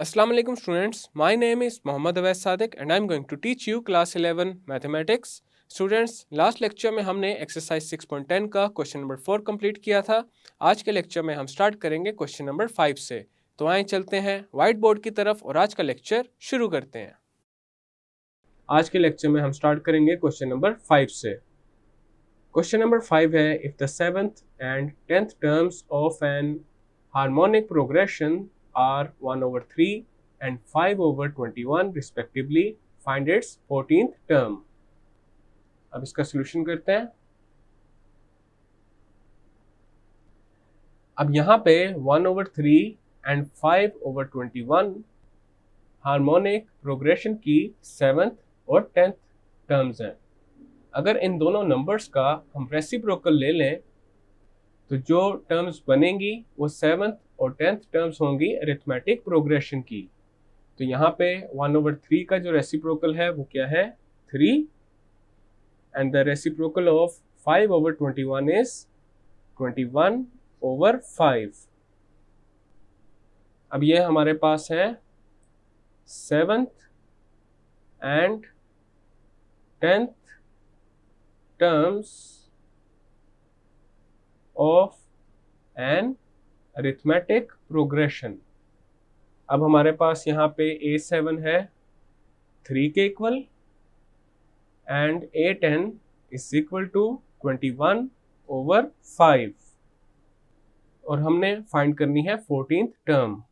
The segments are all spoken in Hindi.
Assalamu alaikum students, my name is Mohammad Awais Sadiq and I am going to teach you class 11 mathematics. Students, last lecture में हमने एक्सरसाइज 6.10 का क्वेश्चन नंबर 4 कंप्लीट किया था। आज के लेक्चर में हम स्टार्ट करेंगे क्वेश्चन नंबर 5 से। तो आइए चलते हैं व्हाइट बोर्ड की तरफ और आज का लेक्चर शुरू करते हैं। आज के लेक्चर में हम स्टार्ट करेंगे क्वेश्चन नंबर 5 से। क्वेश्चन नंबर 5 है, if the 7th and 10th terms of an harmonic progression are 1/3 and 5/21 respectively, find its 14th term। अब इसका सॉल्यूशन करते हैं। अब यहाँ पे 1/3 and 5/21 हार्मोनिक प्रोग्रेशन की 7th और 10th टर्म्स हैं। अगर इन दोनों नंबर्स का हम रेसिप्रोकल ले लें तो जो टर्म्स बनेंगी वो 7th और 10th टर्म्स होंगी अरिथमेटिक प्रोग्रेशन की। तो यहाँ पे 1/3 का जो रेसिप्रोकल है वो क्या है, 3, and the reciprocal of 5/21 is 21/5। अब ये हमारे पास है 7th and 10th terms of an arithmetic progression. अब हमारे पास यहाँ पे A7 है 3 के equal and A10 is equal to 21/5 और हमने फाइंड करनी है 14th टर्म।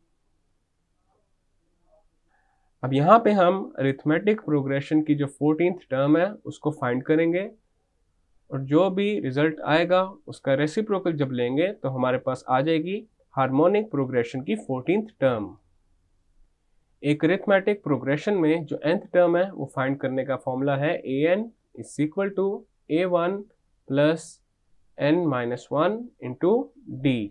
अब यहाँ पे हम अरिथमेटिक प्रोग्रेशन की जो 14th टर्म है उसको फाइंड करेंगे और जो भी रिजल्ट आएगा उसका रेसिप्रोकल जब लेंगे तो हमारे पास आ जाएगी हार्मोनिक प्रोग्रेशन की 14th टर्म। एक अरिथमेटिक प्रोग्रेशन में जो nth टर्म है वो फाइंड करने का फॉर्मूला है an is equal to a1 plus n-1 into d।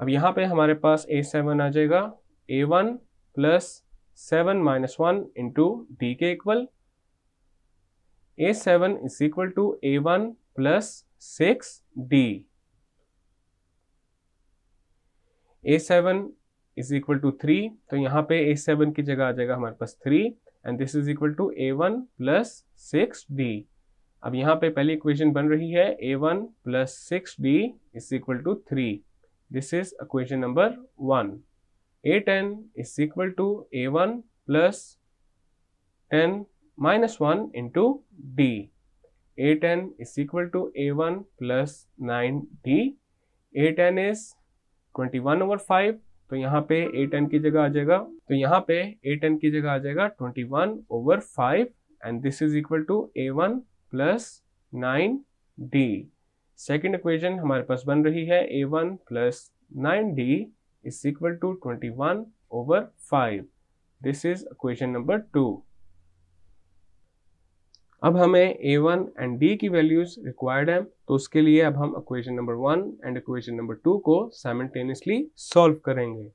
अब यहाँ पे हमारे पास a7 आ जाएगा a1 प्लस 7-1 इंटू d के equal. A7 is equal to A1 plus 6D। A7 is equal to 3, तो यहाँ पे A7 की जगह आ जाएगा हमारे पास 3 and this is equal to A1 plus 6D। अब यहाँ पे पहली इक्वेशन बन रही है A1 plus 6D is equal to 3। This is equation number 1। A10 is equal to A1 plus 10-1 into D। A10 is equal to A1 plus 9D। A10 is 21/5, तो यहाँ पे A10 की जगह आ जाएगा 21/5 and this is equal to A1 plus 9D। Second equation हमारे पास बन रही है A1 plus 9D is equal to 21/5। This is equation number 2। अब हमें A1 एंड D की वैल्यूज रिक्वायर्ड है, तो उसके लिए अब हम equation number 1 and equation number 2 को साइमल्टेनियसली सॉल्व करेंगे।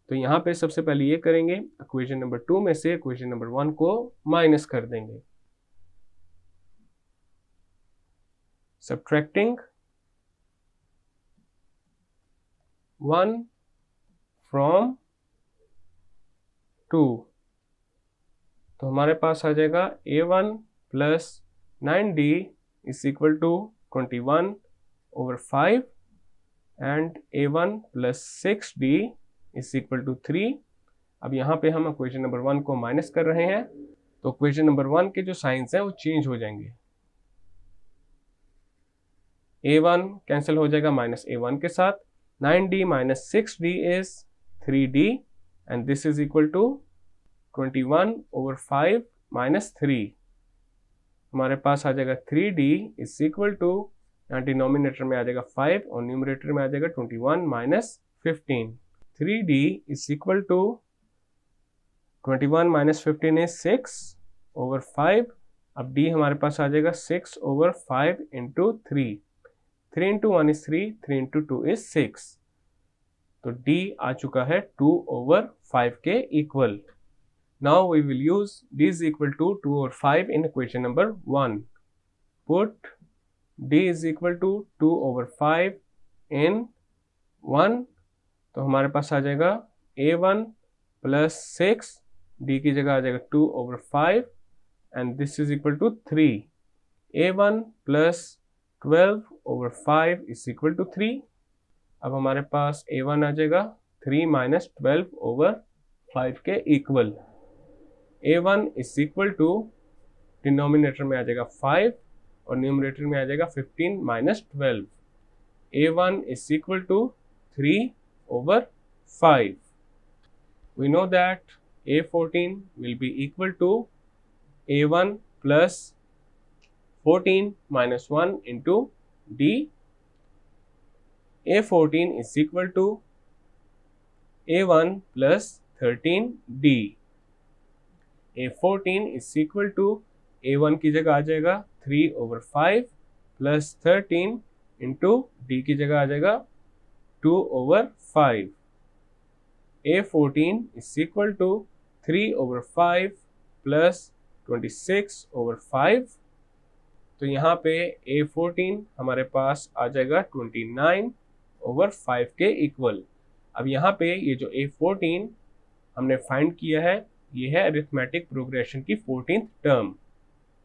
तो यहाँ पे सबसे पहले ये करेंगे, इक्वेशन नंबर 2 में से इक्वेशन नंबर 1 को माइनस कर देंगे। सब्ट्रैक्टिंग 1 फ्रॉम 2, तो हमारे पास आ जाएगा A1 plus 9D is equal to 21/5 and A1 plus 6D is equal to 3। अब यहाँ पे हम इक्वेशन नंबर 1 को माइनस कर रहे हैं, तो इक्वेशन नंबर 1 के जो साइंस हैं वो चेंज हो जाएंगे। A1 कैंसिल हो जाएगा माइनस A1 के साथ। 9D minus 6D is 3D and this is equal to 21/5 minus 3। हमारे पास आ जाएगा 3D इज इक्वल टू, यहाँ डिनोमिनेटर में आ जाएगा 5 और न्यूमरेटर में आ जाएगा 21 minus 15। 3D is equal to 21 minus 15 is 6/5। अब D हमारे पास आ जाएगा 6/5 into 3। 3 into 1 is 3, 3 into 2 is 6, तो D आ चुका है 2/5 के equal. Now we will use D is equal to 2/5 in equation number 1. Put D is equal to 2/5 in 1, तो हमारे पास आ जाएगा a1 प्लस 6, d की जगह आ जाएगा 2/5 and this is equal to 3. a1 plus 12/5 is equal to 3. अब हमारे पास a1 आ जाएगा 3 माइनस 12/5 के equal. a1 is equal to denominator में आ जाएगा 5 और न्यूमरेटर में आ जाएगा 15 minus 12. a1 is equal to 3/5. We know that a14 will be equal to a1 plus 14 minus 1 into d. a14 is equal to a1 plus 13d. a14 is equal to a1 की जगह आ जाएगा 3/5 प्लस 13 इंटू डी की जगह आ जाएगा 2/5. a14 is equal to 3/5 plus 26/5. तो यहाँ पे a14 हमारे पास आ जाएगा 29/5 के इक्वल. अब यहाँ पे ये जो a14 हमने फाइंड किया है ये है अरिथमेटिक प्रोग्रेशन की 14th term.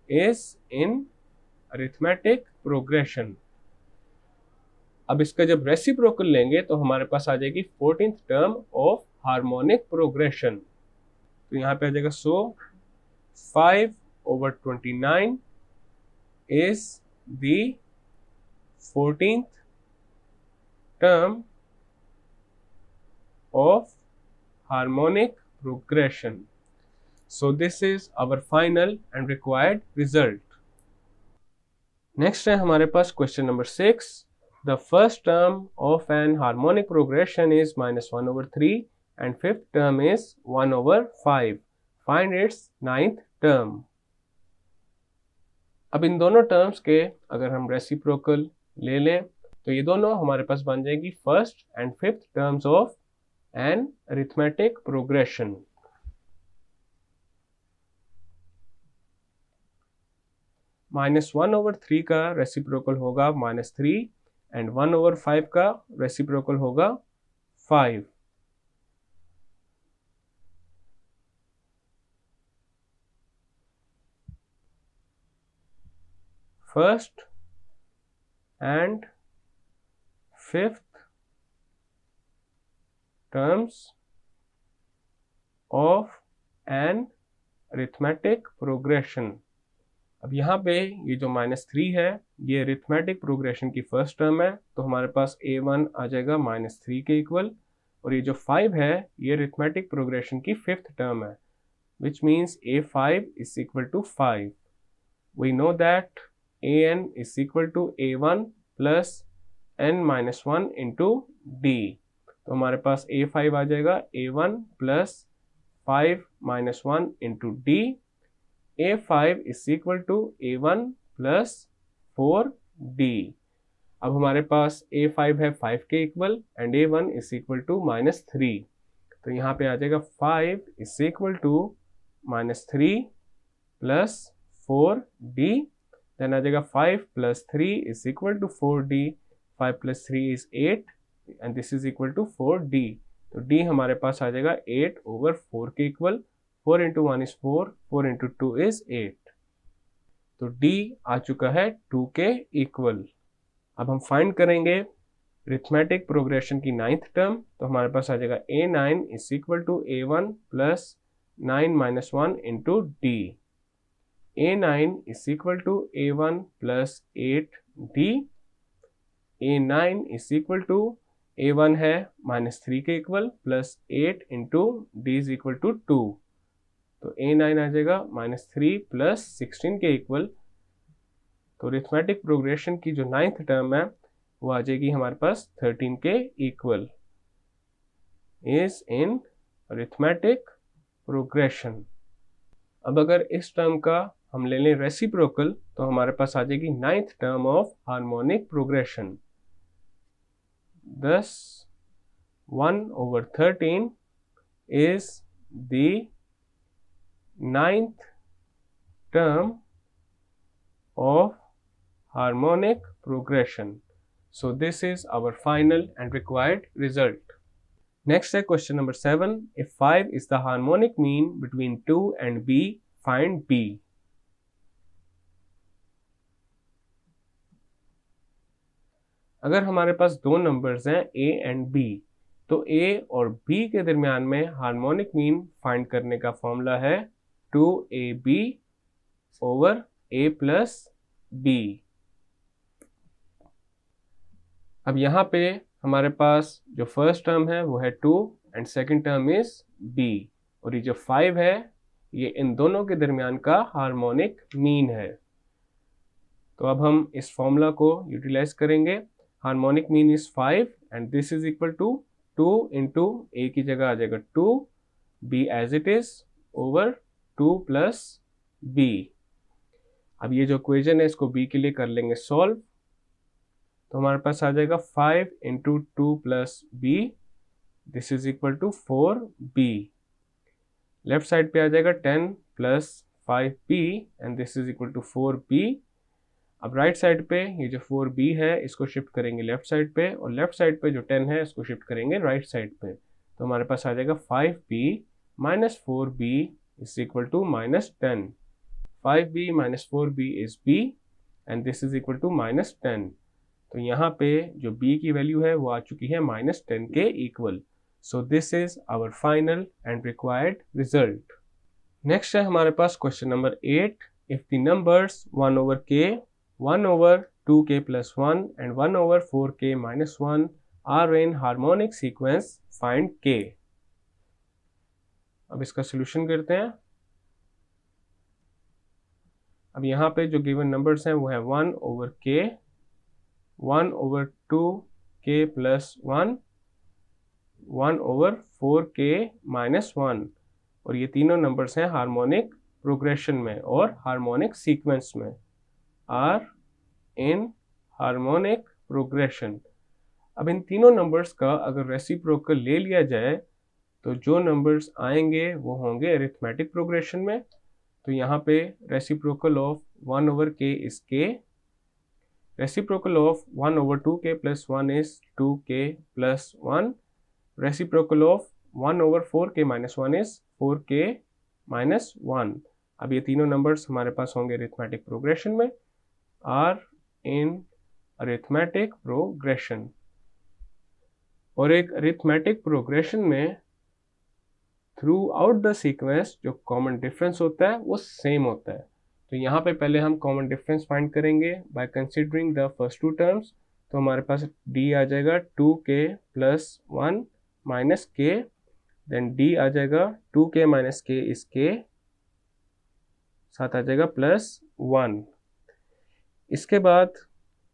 Is in arithmetic progression. अब इसका जब रेसिप्रोकल लेंगे तो हमारे पास आ जाएगी 14th term of harmonic progression. तो यहाँ पे आ जाएगा सो 5/29 is the 14th term of harmonic progression. So this is our final and required result. Next है हमारे पास question number 6. The first term of an harmonic progression is -1/3 and fifth term is 1/5. Find its ninth term. अब इन दोनों टर्म्स के अगर हम रेसिप्रोकल ले लें तो ये दोनों हमारे पास बन जाएगी first and fifth terms of an arithmetic progression. -1/3 का रेसिप्रोकल होगा -3 एंड 1/5 का रेसिप्रोकल होगा 5. First and fifth terms of an arithmetic progression. अब यहाँ पे ये जो -3 है ये अरिथमेटिक प्रोग्रेशन की फर्स्ट टर्म है तो हमारे पास a1 आ जाएगा -3 के इक्वल. और ये जो 5 है ये अरिथमेटिक प्रोग्रेशन की फिफ्थ टर्म है which means a5 is equal to 5. We know that an is equal to a1 plus n-1 into d. तो हमारे पास a5 आ जाएगा a1 plus 5 minus 1 into d. a5 is equal to a1 plus 4d. अब हमारे पास a5 है 5 के equal and a1 is equal to -3. तो यहाँ पे आ जाएगा 5 is equal to -3 plus 4d. Then आ जाएगा 5 plus 3 is equal to 4d. 5 plus 3 is 8 and this is equal to 4d. तो d हमारे पास आ जाएगा 8/4 के equal. 4 into 1 is 4, 4 into 2 is 8. तो d आ चुका है 2 के इक्वल. अब हम फाइंड करेंगे अरिथमेटिक प्रोग्रेशन की नाइन्थ टर्म. तो हमारे पास आ जाएगा a9 is equal to a1 plus 9 minus 1 into d. a9 is equal to a1 plus 8d. a9 is equal to a1 है -3 के equal plus 8 into d is equal to 2. तो a9 आ जाएगा -3 प्लस 16 के इक्वल. तो अरिथमेटिक प्रोग्रेशन की जो नाइन्थ टर्म है वो आ जाएगी हमारे पास 13 के equal. Is in arithmetic progression. अब अगर इस टर्म का हम ले लें रेसिप्रोकल तो हमारे पास आ जाएगी ninth term of harmonic progression. Thus 1/13 is the ninth term of harmonic progression. So this is our final and required result. Next है question number 7, if 5 is the harmonic mean between 2 and b, find b। अगर हमारे पास दो नंबर्स हैं a एंड b, तो a और b के दरमियान में हार्मोनिक मीन फाइंड करने का फॉर्मूला है 2ab over a plus b। अब यहाँ पे हमारे पास जो फर्स्ट टर्म है वो है 2 and second term is b, और ये जो 5 है ये इन दोनों के दरमियान का हार्मोनिक मीन है। तो अब हम इस फॉर्मूला को यूटिलाइज करेंगे। Harmonic mean is 5 and this is equal to 2 into a की जगह आ जाएगा 2, b as it is over 2 plus b। अब ये जो इक्वेशन है इसको b के लिए कर लेंगे सॉल्व, तो हमारे पास आ जाएगा 5 into 2 plus b, this is equal to 4b। Left side पे आ जाएगा 10 plus 5b and this is equal to 4b। अब राइट साइड पे ये जो 4b है इसको शिफ्ट करेंगे लेफ्ट साइड पे, और लेफ्ट साइड पे जो 10 है इसको शिफ्ट करेंगे राइट साइड पे, तो हमारे पास आ जाएगा 5b minus 4b is equal to minus 10। 5b minus 4b is b and this is equal to minus 10। तो यहाँ पे जो b की वैल्यू है वो आ चुकी है माइनस 10 के equal. So this is our final and required result. Next है हमारे पास question number 8, if the numbers 1 over k, 1 over 2k plus 1 and 1 over 4k minus 1 are in harmonic sequence, find k। अब इसका सोल्यूशन करते हैं। अब यहाँ पे जो गिवन नंबर्स हैं वो है 1 over k, 1 over 2k plus 1, 1 over 4k minus 1, और ये तीनों नंबर्स हैं हार्मोनिक प्रोग्रेशन में और हार्मोनिक सीक्वेंस में, आर इन हार्मोनिक प्रोग्रेशन। अब इन तीनों नंबर्स का अगर रेसिप्रोकल ले लिया जाए तो जो नंबर्स आएंगे वो होंगे अरिथमेटिक प्रोग्रेशन में। तो यहाँ पे reciprocal of 1 over k is k, reciprocal of 1 over 2k plus 1 is 2k plus 1, reciprocal of 1 over 4k minus 1 is 4k minus 1। अब ये तीनों नंबर्स हमारे पास होंगे अरिथमेटिक प्रोग्रेशन में, आर इन अरिथमेटिक प्रोग्रेशन। और एक अरिथमेटिक प्रोग्रेशन में थ्रू आउट द सीक्वेंस जो कॉमन डिफरेंस होता है वो सेम होता है। तो यहाँ पे पहले हम कॉमन डिफरेंस फाइंड करेंगे by considering the first two terms. तो हमारे पास d आ जाएगा 2k plus 1 minus k, then d आ जाएगा 2k minus k is k, साथ आ जाएगा प्लस 1। इसके बाद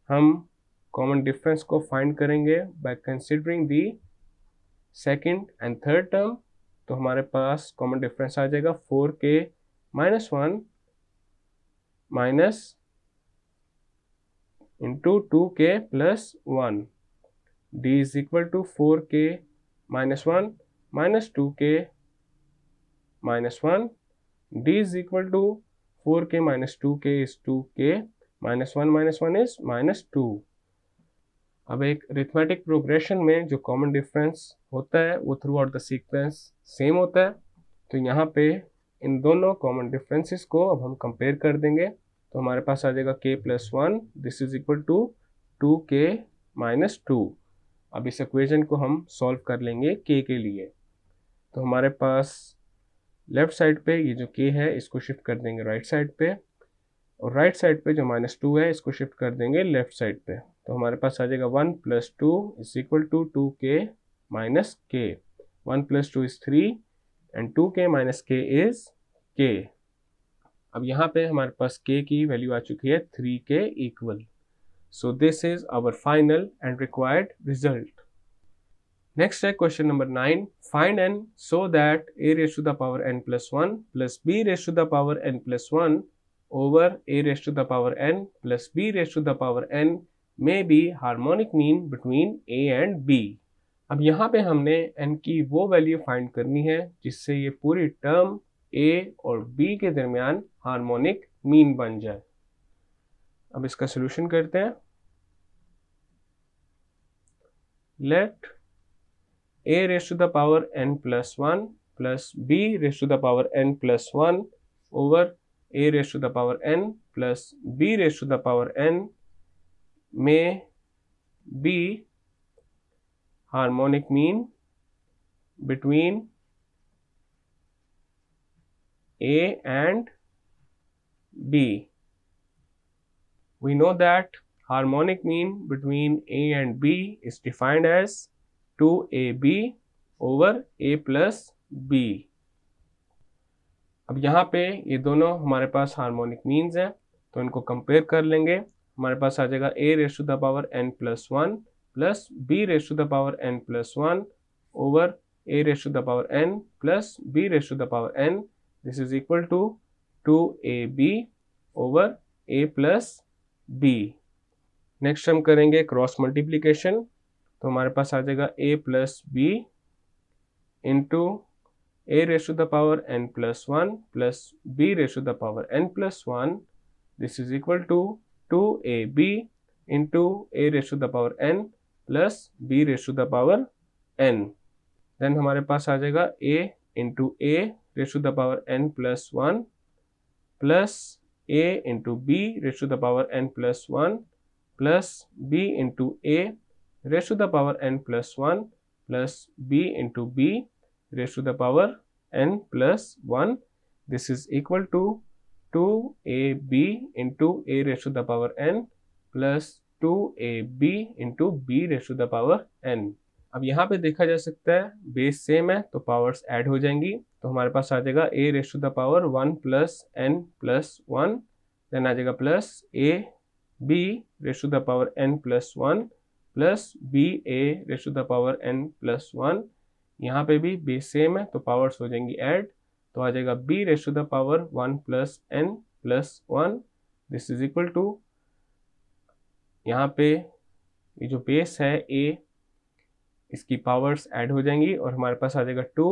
हम कॉमन डिफरेंस को फाइंड करेंगे by considering the second and third term. तो हमारे पास कॉमन डिफरेंस आ जाएगा 4k minus 1 minus into 2k plus 1, d is equal to 4k minus 1 minus 2k minus 1, d is equal to 4k minus 2k is 2k minus 1 is minus 2। अब एक अरिथमेटिक प्रोग्रेशन में जो कॉमन डिफरेंस होता है वो through out the sequence same होता है। तो यहाँ पे इन दोनों कॉमन डिफरेंसेस को अब हम कंपेयर कर देंगे। तो हमारे पास आ जाएगा k plus 1, this is equal to 2k minus 2। अब इस इक्वेशन को हम सॉल्व कर लेंगे k के लिए। तो हमारे पास लेफ्ट साइड पे ये जो k है इसको शिफ्ट कर देंगे राइट साइड पे, और राइट साइड पे जो माइनस 2 है इसको शिफ्ट कर देंगे लेफ्ट साइड पे। तो हमारे पास आ जाएगा 1 plus 2 is equal to 2k minus k, 1 plus 2 is 3 and 2k minus k is k। अब यहाँ पे हमारे पास k की वैल्यू आ चुकी है 3 के equal. So this is our final and required result. Next है question number 9, find n so that a raise to the power n plus 1 plus b raise to the power n plus 1 over a raised to the power n plus b raised to the power n may be harmonic mean between a and b। अब यहाँ पे हमने n की वो वैल्यू फाइंड करनी है जिससे ये पूरी टर्म a और b के दरमियान हार्मोनिक मीन बन जाए। अब इसका सोल्यूशन करते हैं। Let a raised to the power n plus 1 plus b raised to the power n plus 1 over a raised to the power n plus b raised to the power n may be harmonic mean between a and b. We know that harmonic mean between a and b is defined as 2ab over a plus b. अब यहाँ पे ये दोनों हमारे पास हार्मोनिक मीन्स हैं, तो इनको कंपेयर कर लेंगे। हमारे पास आ जाएगा a raise to the power n plus 1 plus b raise to the power n plus 1 over a raise to the power n plus b raise to the power n, this is equal to 2ab over a plus b। Next हम करेंगे क्रॉस मल्टीप्लीकेशन, तो हमारे पास आ जाएगा a plus b into a raised to the power n plus 1 plus b raised to the power n plus 1, this is equal to 2ab into a raised to the power n plus b raised to the power n. Then हमारे पास आ जाएगा a into a raised to the power n plus 1 plus a into b raised to the power n plus 1 plus b into a raised to the power n plus 1 plus b into b raised to the power n plus 1, this is equal to 2ab into a raised to the power n plus 2ab into b raised to the power n. अब यहाँ पे देखा जा सकता है बेस सेम है तो पावर्स ऐड हो जाएंगी, तो हमारे पास आ जाएगा a raise to the power 1 plus n plus 1, then आ जाएगा plus a b raise to the power n plus 1 plus b a raise to the power n plus 1। यहाँ पे भी बेस सेम है तो पावर्स हो जाएंगी ऐड, तो आ जाएगा b raise to the power 1 plus n plus 1, this is equal to, यहाँ पे ये जो बेस है a इसकी पावर्स ऐड हो जाएंगी और हमारे पास आ जाएगा 2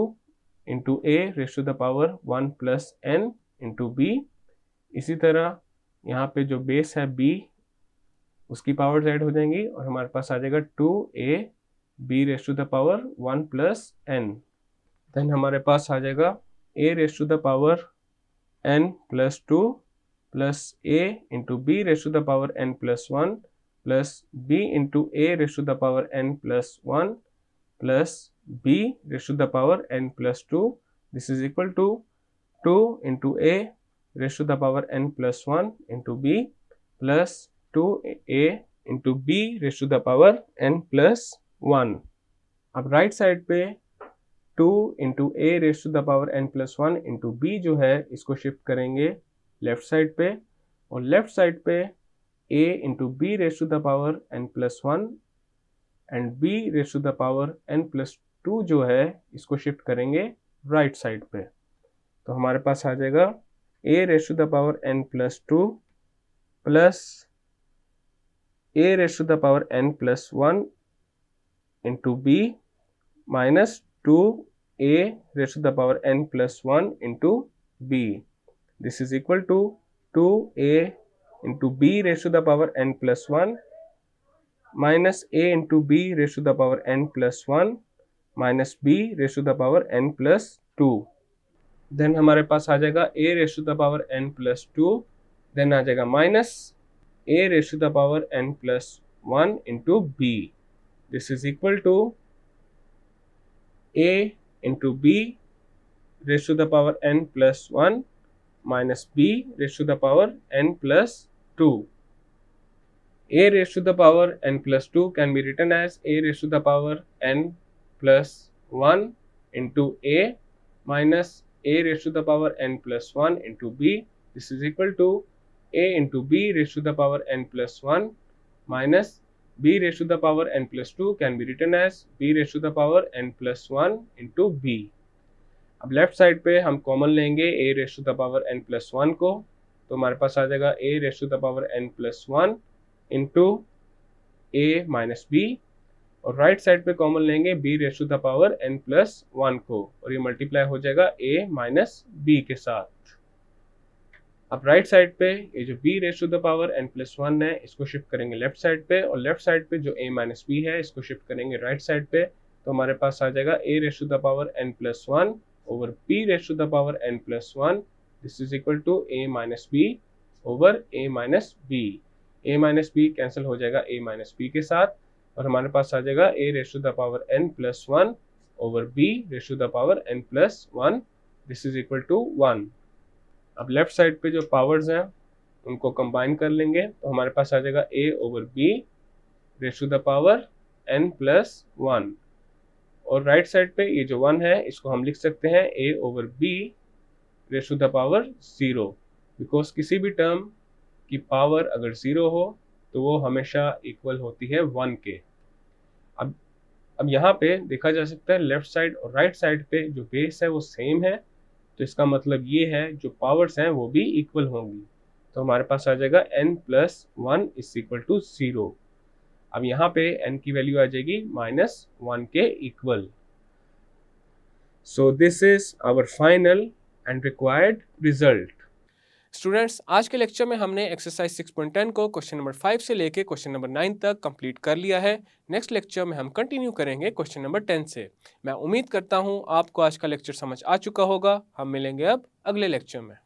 into a raise to the power 1 plus n into b। इसी तरह यहाँ पे जो बेस है b उसकी पावर्स ऐड हो जाएंगी और हमारे पास आ जाएगा 2a b raise to the power 1 plus n। Then हमारे पास आ जाएगा a raise to the power n plus 2 plus a into b raise to the power n plus 1 plus b into a raise to the power n plus 1 plus b raise to the power n plus 2, this is equal to 2 into a raise to the power n plus 1 into b plus 2a into b raise to the power n plus 1। अब राइट साइड पे 2 into a raise to the power n plus 1 into b जो है इसको शिफ्ट करेंगे लेफ्ट साइड पे, और लेफ्ट साइड पे a into b raise to the power n plus 1 and b raise to the power n plus 2 जो है इसको शिफ्ट करेंगे राइट साइड पे, तो हमारे पास आ जाएगा a raise to the power n plus 2 plus a raise to the power n plus 1 into b minus 2a raised to the power n plus 1 into b. This is equal to 2a into b raised to the power n plus 1 minus a into b raised to the power n plus 1 minus b raised to the power n plus 2. Then हमारे पास आ जाएगा a raised to the power n plus 2, then आ जाएगा minus a raised to the power n plus 1 into b. This is equal to a into b raised to the power n plus 1 minus b raised to the power n plus 2. A raised to the power n plus 2 can be written as a raised to the power n plus 1 into a minus a raised to the power n plus 1 into b. This is equal to a into b raised to the power n plus 1 minus b raised to the power n plus 2 can be written as b raised to the power n plus 1 into b. अब लेफ्ट साइड पे हम कॉमन लेंगे a raised to the power n plus 1 को, तो हमारे पास आ जाएगा a raised to the power n plus 1 into a minus b, और राइट साइड पे कॉमन लेंगे b raised to the power n plus 1 को, और ये मल्टीप्लाई हो जाएगा a minus b के साथ। अब राइट साइड पे ये जो b raise to the power n plus 1 है इसको शिफ्ट करेंगे लेफ्ट साइड पे, और लेफ्ट साइड पे जो a माइनस b है इसको शिफ्ट करेंगे राइट साइड पे, तो हमारे पास आ जाएगा a raise to the power n plus 1 over p raise to the power n plus 1, this is equal to a minus b over a minus b। a minus b cancel हो जाएगा a माइनस b के साथ, और हमारे पास आ जाएगा a raise to the power n plus 1 over b raise to the power n plus 1, this is equal to 1। अब लेफ्ट साइड पे जो पावर्स हैं उनको कंबाइन कर लेंगे, तो हमारे पास आ जाएगा a over b raise to the power n plus 1, और राइट साइड पे ये जो 1 है इसको हम लिख सकते हैं a over b raise to the power 0, because किसी भी टर्म की पावर अगर 0 हो तो वो हमेशा इक्वल होती है 1 के। अब यहाँ पे देखा जा सकता है लेफ्ट साइड और राइट साइड पे जो बेस है वो सेम है, तो इसका मतलब ये है जो पावर्स हैं वो भी इक्वल होंगी। तो हमारे पास आ जाएगा n plus 1 is equal to 0। अब यहाँ पे n की वैल्यू आ जाएगी माइनस 1 के equal. So this is our final and required result. Students, आज के लेक्चर में हमने एक्सरसाइज 6.10 को क्वेश्चन नंबर 5 से लेके क्वेश्चन नंबर 9 तक कंप्लीट कर लिया है। नेक्स्ट लेक्चर में हम कंटिन्यू करेंगे क्वेश्चन नंबर 10 से। मैं उम्मीद करता हूँ आपको आज का लेक्चर समझ आ चुका होगा। हम मिलेंगे अब अगले लेक्चर में।